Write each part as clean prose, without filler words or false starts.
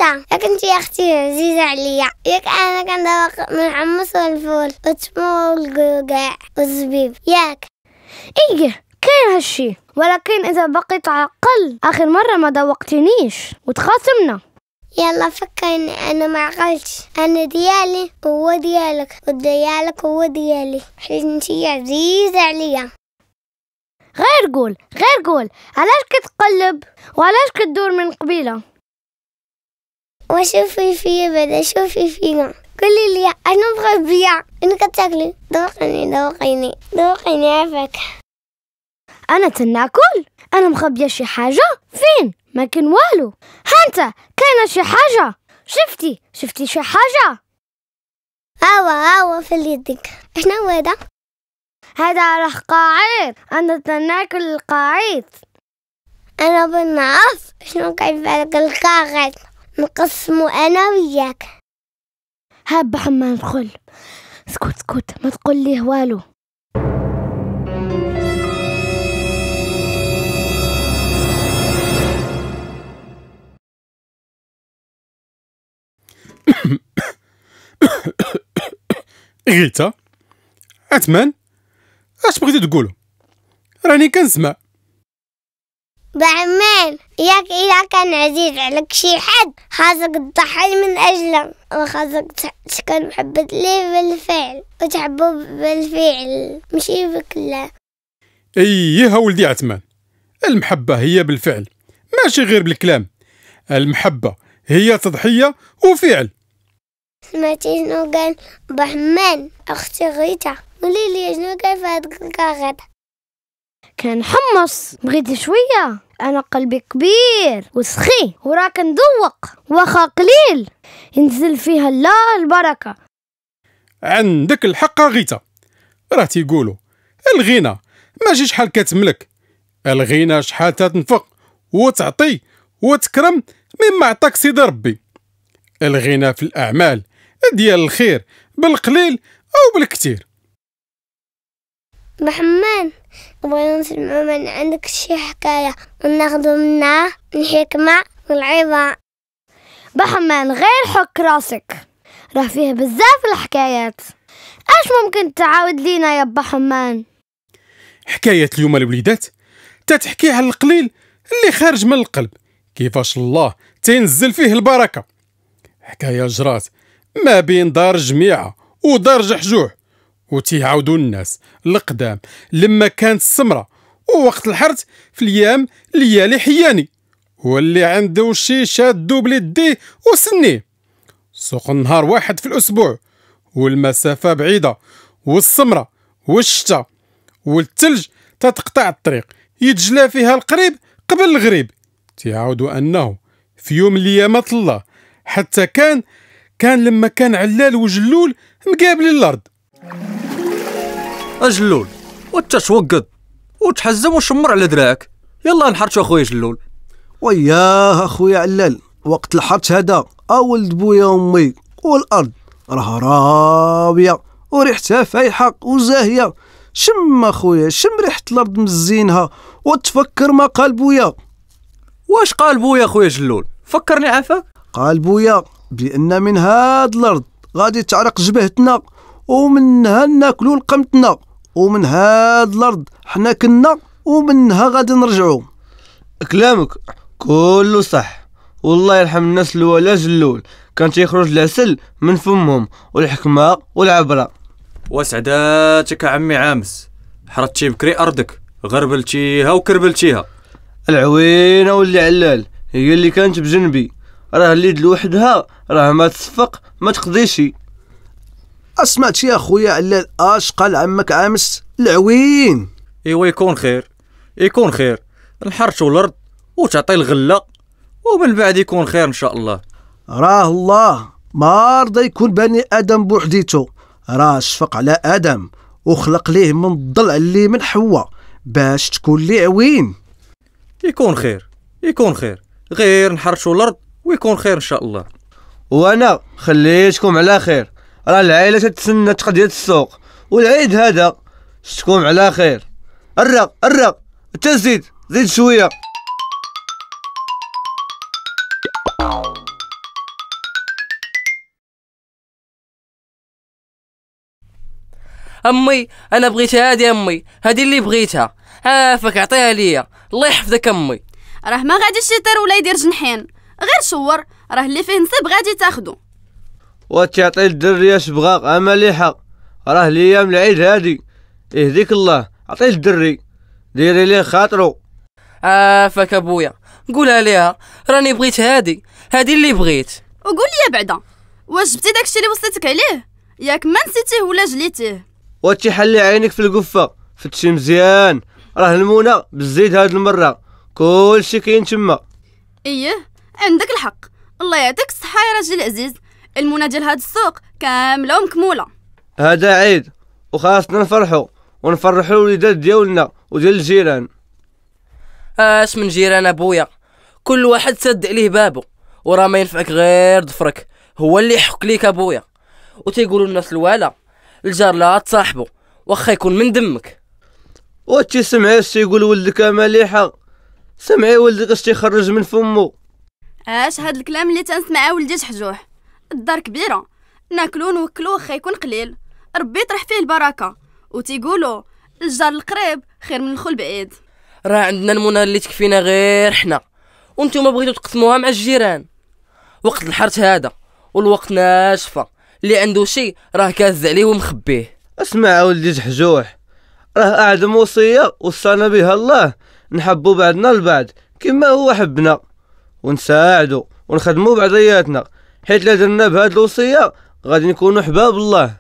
غيتا ياك انت يا اختي عزيزه عليا، ياك انا كندوق من الحمص والفول والتمر والكاع والزبيب ياك. ايه كاين هالشي، ولكن اذا بقيت على الاقل اخر مره ما دوقتنيش وتخاصمنا. يلا فكرني، انا ما عقلتش، انا ديالي هو ديالك وديالك هو ديالي، حيت انتي عزيزه عليا. غير قول علاش كتقلب وعلاش كتدور من قبيله؟ وشوفي فيا بعدا، شوفي فيا، قولي لي انا بغا بيا انا كتاكلي. دوقيني عافاك. انا تناكل؟ انا مخبيه شي حاجه؟ فين؟ ما كاين والو. هانتا كاينه شي حاجه؟ شفتي شي حاجه؟ هاوا في يدك. شنو هذا راه قاعد، انا تناكل القاعد. انا بنعرف شنو كيف هذاك القاعد، نقسمو انا وياك. هابا حما ندخل. اسكت ما تقول ليه والو. غيتا عثمان، اش بغيتي تقولوا؟ راني كنسمع. بعمان ياك إلا كان عزيز عليك شي حد خاصك تضحي من أجله، وخاصك تكون محبة ليه بالفعل وتحبه بالفعل ماشي بالكلام. ايه ولدي عثمان، المحبة هي بالفعل ماشي غير بالكلام. المحبة هي تضحية وفعل. سمعتي شنو قال بحمان أختي غيتا؟ قولي لي شنو كان في هاد الكاغد؟ كان حمص. بغيتي شويه؟ انا قلبي كبير وسخي وراك ندوق، واخا قليل ينزل فيها الله البركه. عندك الحق غيتا، راه تيقولوا الغنى ماشي شحال كتملك، الغنى شحال تنفق وتعطي وتكرم مما عطاك سيدي ربي. الغنى في الاعمال ديال الخير بالقليل او بالكثير. محمد بغينا نسمعوا من عندك شي حكايه وناخذوا منها الحكمه والعظه. بحمان غير حك راسك، راه فيه بزاف الحكايات. اش ممكن تعاود لينا يا بحمان؟ حكاية اليوم الوليدات تتحكي على القليل اللي خارج من القلب، كيفاش الله تينزل فيه البركة. حكاية جرات ما بين دار جميعة ودار جحجوح، وتيعاودوا الناس القدام لما كانت السمرة ووقت الحرث في الايام ليالي حياني، واللي عنده شي شادو بليديه وسنيه. سوق النهار واحد في الاسبوع، والمسافة بعيدة، والسمرة والشتا والثلج تتقطع الطريق، يتجلى فيها القريب قبل الغريب. تيعاودوا انه في يوم الايامات الله حتى كان لما كان علال وجلول مقابلين الارض. اجلول وانت توقد وتحزم وشمر على دراعك، يلا نحرتو اخويا جلول. وياه اخويا علال، وقت الحرث هذا اولد بويا امي والارض راه رابيه وريحتها فايحه وزاهيه. شم اخويا، شم ريحه الارض مزينها وتفكر ما قال بويا. واش قال بويا اخويا جلول؟ فكرني عافاك. قال بويا بان من هاد الارض غادي تعرق جبهتنا، ومنها ناكلو لقمتنا، ومن هاد الارض حنا كنا ومنها غادي نرجعو. كلامك كله صح، والله يرحم الناس الاولى جلول كان تيخرج العسل من فمهم والحكمه والعبره. وسعداتك عمي عامس، حرتي بكري ارضك، غربلتيها وكربلتيها. العوينه واللي علال هي اللي كانت بجنبي، راه اليد لوحدها راه ما تصفق ما تقضيشي. اسمعت يا اخويا علال اش قال عمك عامس العوين؟ ايوا يكون خير نحرشوا الارض وتعطي الغله، ومن بعد يكون خير ان شاء الله. راه الله ما رضى يكون بني ادم بوحديته، راه شفق على ادم وخلق ليه من الضلع اللي من حواء باش تكون ليه عوين. يكون خير غير نحرشوا الارض ويكون خير ان شاء الله. وانا خليتكم على خير، راه العائله تتسنى تقضيه السوق والعيد هذا، شتكم على خير. الرق تزيد زيد شويه. امي انا بغيت هادي، امي هادي اللي بغيتها، عافاك عطيها ليا، الله يحفظك امي. راه ما غاديش يطير ولا يدير جنحين، غير شور، راه اللي فيه نصيب غادي تاخدو. وتعطي الدري اش بغا مليحه، راه ليام العيد هادي، يهديك الله، عطيه الدري ديري ليه خاطرو. عافاك ابويا، قولها ليها راني بغيت هادي اللي بغيت. وقول لي بعدا، واش جبتي داكشي اللي وصيتك عليه؟ ياك ما نسيتيه ولا جليتيه؟ وتحلي عينك في القفه، فتشي مزيان، راه المونة بالزيت هاد المره، كلشي كاين تما. ايه عندك الحق، الله يعطيك الصحه يا راجل عزيز، المنى ديال هاد السوق كامله ومكموله. هذا عيد وخاصنا نفرحوا ونفرحوا الوليدات ديالنا وديال الجيران. اش من جيران ابويا، كل واحد سد عليه بابه، وراه ما ينفعك غير ضفرك هو اللي يحك ليك ابويا. وتيقولوا الناس الوالا الجار لا تصاحبه واخا يكون من دمك. وتي سمعي اش تيقول ولدك مليحه، سمعي ولدك اش تيخرج من فمو. اش هاد الكلام اللي تنسمع ولدي حجوح، الدار كبيره ناكلو نوكلو واخا يكون قليل، ربي يطرح فيه البركه، وتيقولوا الجار القريب خير من الخو البعيد. راه عندنا المنى اللي تكفينا غير حنا، وانتم بغيتو تقسموها مع الجيران. وقت الحرث هذا والوقت ناشفه، اللي عنده شي راه كاز عليه ومخبيه. اسمع ولدي حجوح، راه اعظم وصيه وصانا بها الله، نحبوا بعضنا البعض كما هو حبنا، ونساعدوا ونخدموا بعضياتنا، حيت لا درنا بهاد الوصيه غادي نكونوا حباب الله.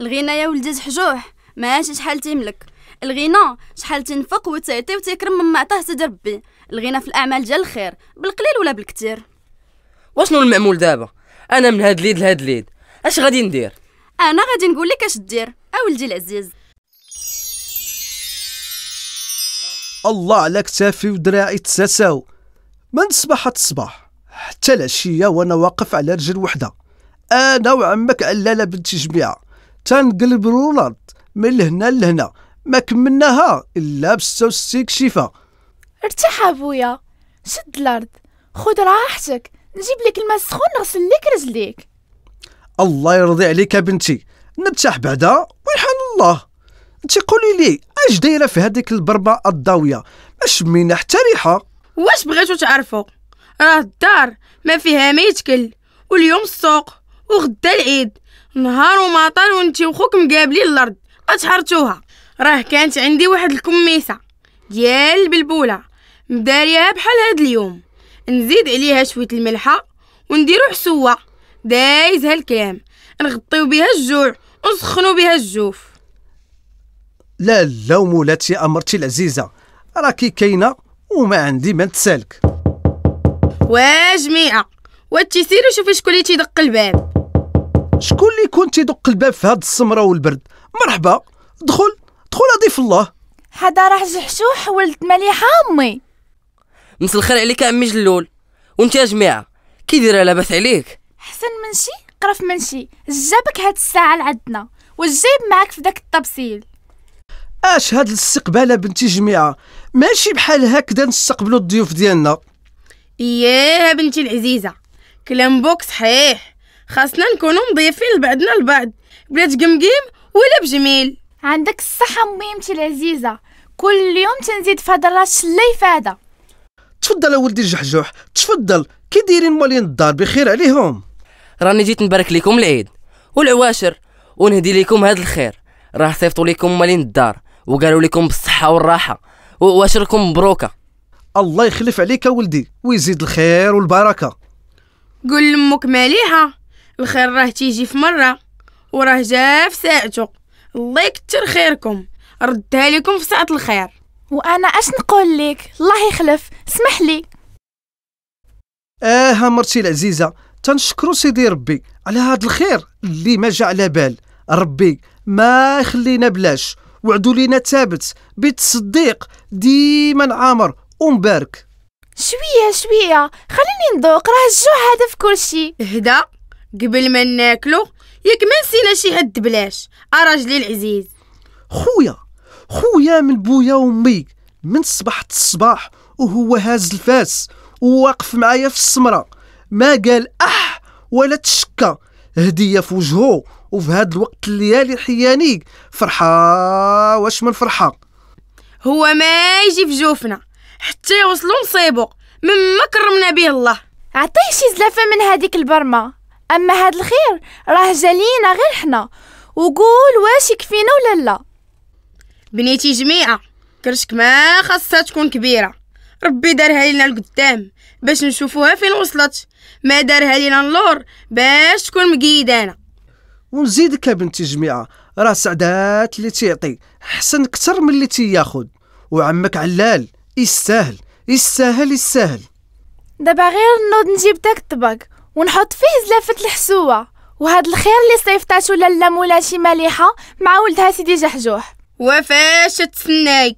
الغنى يا ولدي حجوح ماشي شحال تيملك، الغنى شحال تنفق وتعطي وتكرم مما عطاه سيدي ربي، الغنى في الاعمال ديال الخير بالقليل ولا بالكثير. واشنو المعمول دابا؟ انا من هاد اليد لهاد اليد، اش غادي ندير؟ انا غادي نقول لك اش دير اولدي العزيز. الله على كتافي ودراعي تساساو، من صباح الصباح حتى العشيه وانا واقف على رجل وحده، انا وعمك علاله بنت جميعه تنقلب الارض من لهنا لهنا، ما كملناها الا ب66 كشيفه. ارتاح ابويا، شد الارض، خذ راحتك، نجيب لك الماء السخون نغسل لك رجليك. الله يرضي عليك بنتي، نرتاح بعدا ويحن الله. انت قولي لي اش دايره في هذيك البربه الضاويه، ما شمينا حتى ريحه. واش بغيتو تعرفوا؟ راه الدار ما فيها ما يتكل، واليوم السوق وغدا العيد، نهار ومطر وانتي وخوك مقابلين الارض اتحرتوها. راه كانت عندي واحد الكميسه ديال البلبوله مداريها بحال هاد اليوم، نزيد عليها شويه الملحه ونديرو حسوه دايزها الكلام، نغطيو بها الجوع ونسخنو بها الجوف. لا لا مولاتي امرتي العزيزه، راكي كاينه وما عندي ما نتسالك. وجميعه وتسيروا شوفوا شكون اللي تيدق الباب. شكون اللي كنت يدق الباب في هاد السمره والبرد؟ مرحبا، دخل اضيف الله. هذا راه جحشوح ولد مليحه امي. مسا الخير عليك عمي جلول، وانت يا جماعه كي دايره لاباس عليك؟ حسن من شي قرف من شي، جابك هاد الساعه لعندنا واش جايب معاك في داك الطبسيل؟ اش هاد الاستقبال بنتي جميعه، ماشي بحال هكذا نستقبلوا الضيوف ديالنا. اييه بنتي العزيزه، كلام بوك صحيح، خاصنا نكونوا مضيفين لبعضنا البعض بلا تقمقيم ولا بجميل. عندك الصحه امي العزيزه، كل يوم تنزيد في هذا الراس اللي فاده. تفضل ولدي الجحجوح، تفضل. كي دايرين موالين الدار؟ بخير عليهم. راني جيت نبارك لكم العيد والعواشر ونهدي لكم هذا الخير، راه صيفطوا لكم موالين الدار وقالوا لكم بالصحه والراحه واشركم مبروكه. الله يخلف عليك ولدي ويزيد الخير والبركه. قول لامك مليحه الخير راه تيجي في مره وراه جا في ساعته، الله يكثر خيركم، ردها لكم في ساعه الخير. وانا اش نقول لك، الله يخلف، اسمح لي. مرتي العزيزه، تنشكرو سيدي ربي على هذا الخير اللي ما جا على بال، ربي ما يخلينا بلاش، وعدوا لينا ثابت بالتصديق ديما عامر ومبارك. شويه خليني نذوق، راه الجوع هذا في كل شيء. هدا قبل ما ناكلو ياك ما نسينا شي هد بلاش راجلي العزيز. خويا من بويا وامي من صباحة الصباح وهو هاز الفاس وواقف معايا في السمره، ما قال ولا تشكى، هديه في وجهه وفي هذا الوقت الليالي حياني فرحة واش من فرحة. هو ما يجي في جوفنا حتى يوصلوا نصيبو مما كرمنا به الله. عطيه شي زلافة من هذيك البرمة، اما هاد الخير راه جالينا غير حنا، وقول واش يكفينا ولا لا. بنيتي جميعة كرشك ما خاصها تكون كبيرة، ربي دارها لينا لقدام باش نشوفوها فين وصلت، ما دارها لينا اللور باش تكون مقيدانا. ونزيدك يا بنتي جميعة، راه سعدات اللي تيعطي حسن كتر من اللي تياخد، وعمك علال يستاهل يستاهل يستاهل. دابا غير نوض نجيب داك الطبق ونحط فيه زلافة الحسوة وهاد الخير اللي صيفطاتو لالا مولا شي مليحة مع ولدها سيدي جحجوح. وفاش تسناي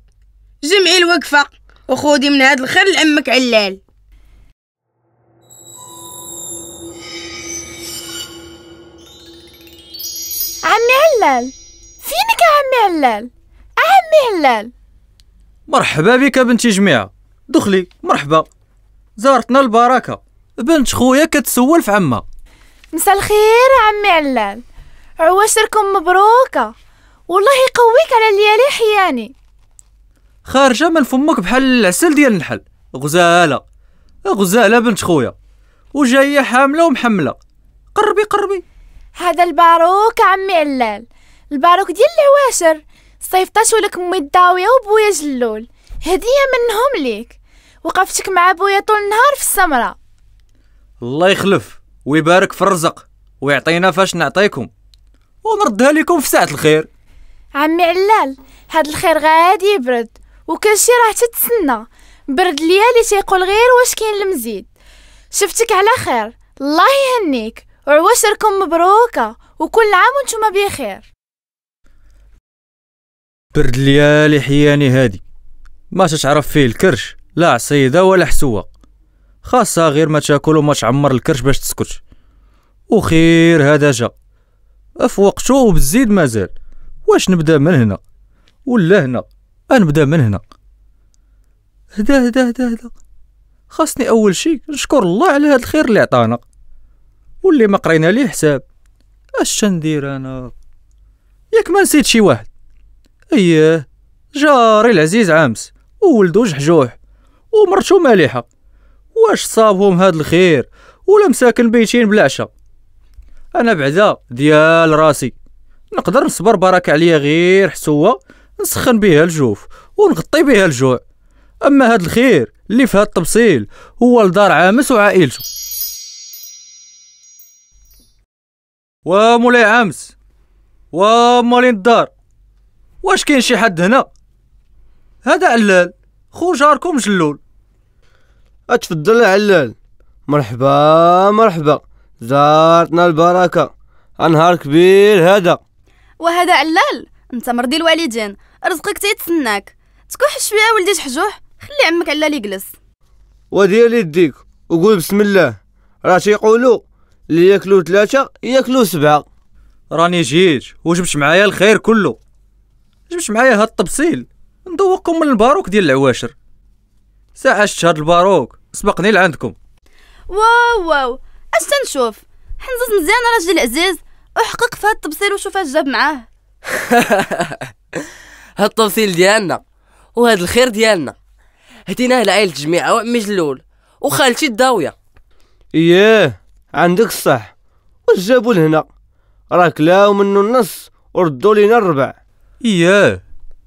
جمعي الوقفة وخودي من هاد الخير لعمك علال. عمي علال فينك يا عمي علال؟ عمي علال مرحبا بك بنتي جميعة، دخلي مرحبا، زارتنا البركة، بنت خويا كتسول في عمها. مساء الخير عمي علال، عواشركم مبروكة، والله يقويك على الليالي حياني. خارجة من فمك بحال العسل ديال النحل، غزالة غزالة بنت خويا، وجاية حاملة ومحملة. قربي قربي. هذا الباروك عمي علال، الباروك ديال العواشر صيفطاتو لك امي الداوية وبويا جلول، هدية منهم ليك، وقفتك مع بويا طول النهار في السمرة. الله يخلف ويبارك في الرزق ويعطينا فاش نعطيكم ونردها لكم في ساعة الخير. عمي علال هاد الخير غادي يبرد وكل شي راه تتسنى، برد ليالي تيقول غير واش كاين المزيد. شفتك على خير، الله يهنيك وعواشركم مبروكة وكل عام وانتم بخير. برد ليالي حياني هادي ما تتعرف فيه الكرش لا عصيدة ولا حسوة، خاصها غير ما تاكل وما تعمر الكرش باش تسكت. وخير هذا جا في وقته وبالزيد مازال. واش نبدا من هنا ولا هنا؟ نبدا من هنا. هدا خاصني اول شي نشكر الله على هذا الخير اللي عطانا واللي ما قرينا ليه حساب. اش ندير انا؟ ياك ما نسيت شي واحد؟ اييه، جاري العزيز عامس وولدو جحجوح ومرتو مالحه، واش صابهم هاد الخير ولا مساكن بيتين بلا عشا؟ انا بعدا ديال راسي نقدر نصبر بركة عليا غير حسوة نسخن بها الجوف ونغطي بها الجوع، اما هاد الخير اللي في هاد التبصيل هو لدار عامس وعائلته. ومولاي عامس ومولين الدار، واش كاين شي حد هنا؟ هذا علال خو جاركم جلول. اتفضل علال. مرحبا مرحبا، زارتنا البركة، نهار كبير هذا. وهذا علال انت مرضي الوالدين، رزقك تيتسناك، تكح شويه ولدي جحجوح، خلي عمك علال يجلس. ودير يديك وقول بسم الله، راه تيقولوا اللي ياكلوا 3 ياكلوا 7. راني جيت وجبت معايا الخير كله، جبت معايا هاد الطبسيل ندوقكم من الباروك ديال العواشر. ساعة شت هاد الباروك سبقني لعندكم. واو اش تنشوف؟ حنزز مزيان راجل عزيز وحقق في هاد التبصيل وشوف اش جاب معاه. هاد التبصيل ديالنا وهاد الخير ديالنا هديناه لعائلة جميعة وعمي جلول وخالتي الداوية. اييه عندك الصح، واش جابوا لهنا؟ راه كلاو منو النص وردوا لينا الربع. اييه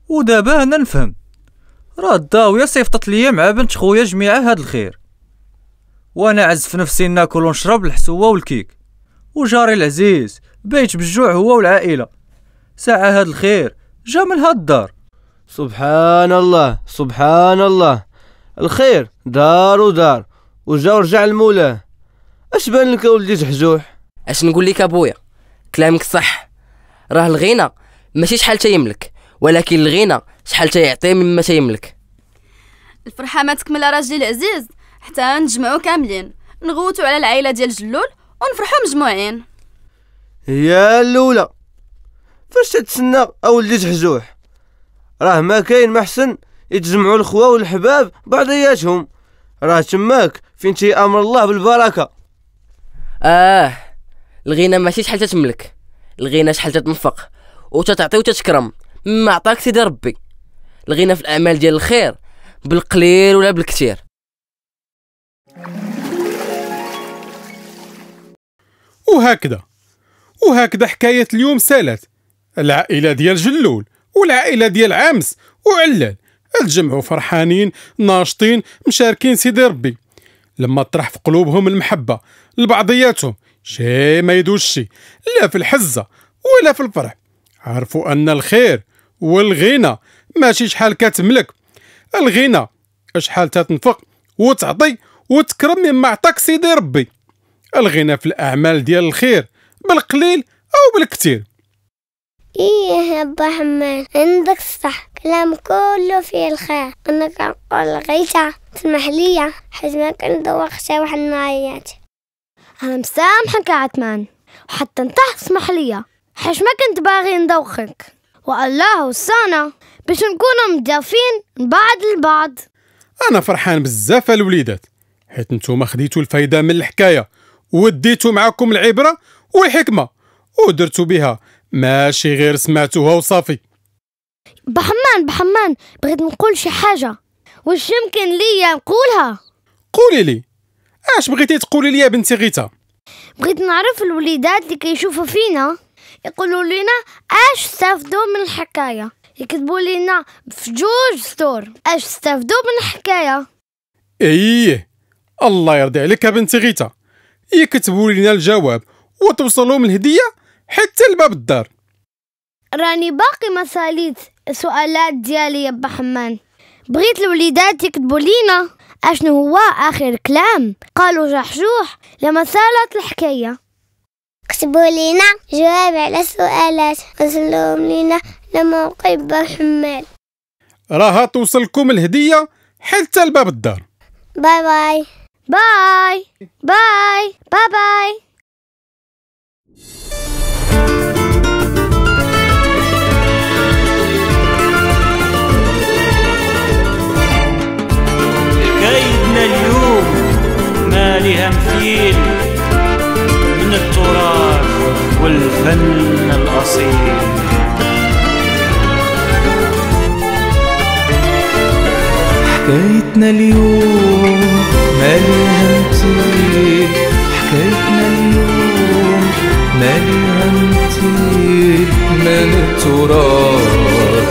ودابا انا نفهم، راه الداوية صيفطت ليا مع بنت خويا جميعة هاد الخير، وانا عز في نفسي ناكل ونشرب الحسوة والكيك، وجاري العزيز بيت بالجوع هو والعائلة. ساعة هاد الخير جا من هاد الدار. سبحان الله سبحان الله، الخير دار ودار وجا ورجع لمولاه. اش بان لك ولدي جحجوح؟ اش نقول لك ابويا، كلامك صح، راه الغنى ماشي شحال تيملك، ولكن الغنى شحال تيعطي مما تيملك. الفرحه ما تكمل راجلي العزيز حتى نجمعوا كاملين نغوتوا على العائله ديال جلول ونفرحوا مجموعين. هي الاولى فاش تتسنى اولدي جحجوح؟ راه ما كاين ما حسن يتجمعوا الخوه والحباب بعضياتهم، راه تماك فين تي امر الله بالبركه. الغنى ماشي شحال تتملك، الغنى شحال تتنفق وتتعطي وتتكرم مما عطاك سيدي ربي. الغنى في الاعمال ديال الخير بالقليل ولا بالكثير. وهكذا حكاية اليوم سالت. العائلة ديال جلول والعائلة ديال عامس وعلال الجمعوا فرحانين ناشطين مشاركين سيدي ربي. لما طرح في قلوبهم المحبة لبعضياتهم شي ما يدوش شي، لا في الحزة ولا في الفرح. عرفوا أن الخير والغنى ماشي شحال كتملك، الغنى شحال تتنفق وتعطي وتكرم مما عطاك سيدي ربي. الغنى في الأعمال ديال الخير بالقليل أو بالكثير. إيه يا با حماد عندك الصح، كلام كله فيه الخير. أنا كنقول غيتا تسمح ليا حيت ما كندوق حتى واحد النهايات. أنا مسامحك يا عثمان، وحتى انت اسمح ليا حيت ما كنت باغي ندوخك، والله وصانا باش نكونوا مضافين بعض البعض. أنا فرحان بزاف الوليدات حيت نتوما خديتوا الفايدة من الحكاية وديتوا معاكم العبرة والحكمة ودرتوا بها، ماشي غير سمعتوها وصافي. بحمان بغيت نقول شي حاجة، واش يمكن ليا نقولها؟ قولي لي اش بغيتي تقولي لي يا بنتي غيتا؟ بغيت نعرف الوليدات اللي كيشوفوا فينا يقولوا لنا اش استفدوا من الحكاية، يكتبوا لنا في 2 سطور اش استفدوا من الحكاية. ايه الله يرضي عليك يا بنتي غيتا، يكتبوا لنا الجواب وتوصلوا من الهدية حتى لباب الدار. راني باقي ما ساليت السؤالات ديالي يا با حمان. بغيت الوليدات يكتبوا لينا اشنو هو اخر كلام قالوا جحجوح لما سالت الحكايه. اكتبوا لينا جواب على السؤالات وصلوهم لينا لموقع با حمال. راها توصلكم الهديه حتى لباب الدار. باي باي باي باي باي باي. حكايتنا اليوم ما لها مثيل من التراث والفن الأصيل. حكايتنا اليوم ما لها مثيل، حكايتنا اليوم ما لها مثيل من التراث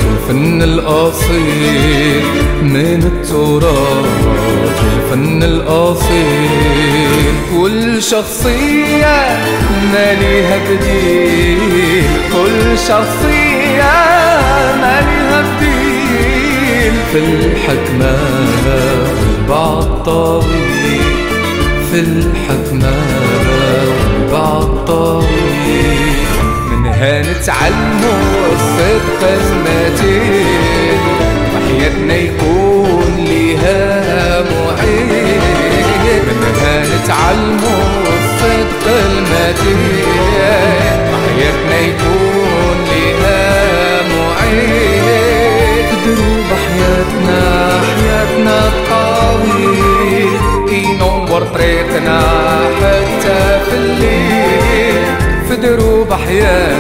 والفن الأصيل، من التراث والفن الأصيل. كل شخصية ما لها بديل، كل شخصية ما لها بديل في الحكمة والبعد طويل، في الحكمة والبعد طويل. منها نتعلموا الصدق المتين وحياتنا يكون ليها معين. منها نتعلموا الصدق المتين وحياتنا يكون ليها معين. في دروب حياتنا حياتنا الطويل ينور طريقنا حتى في الليل. في دروب حياتنا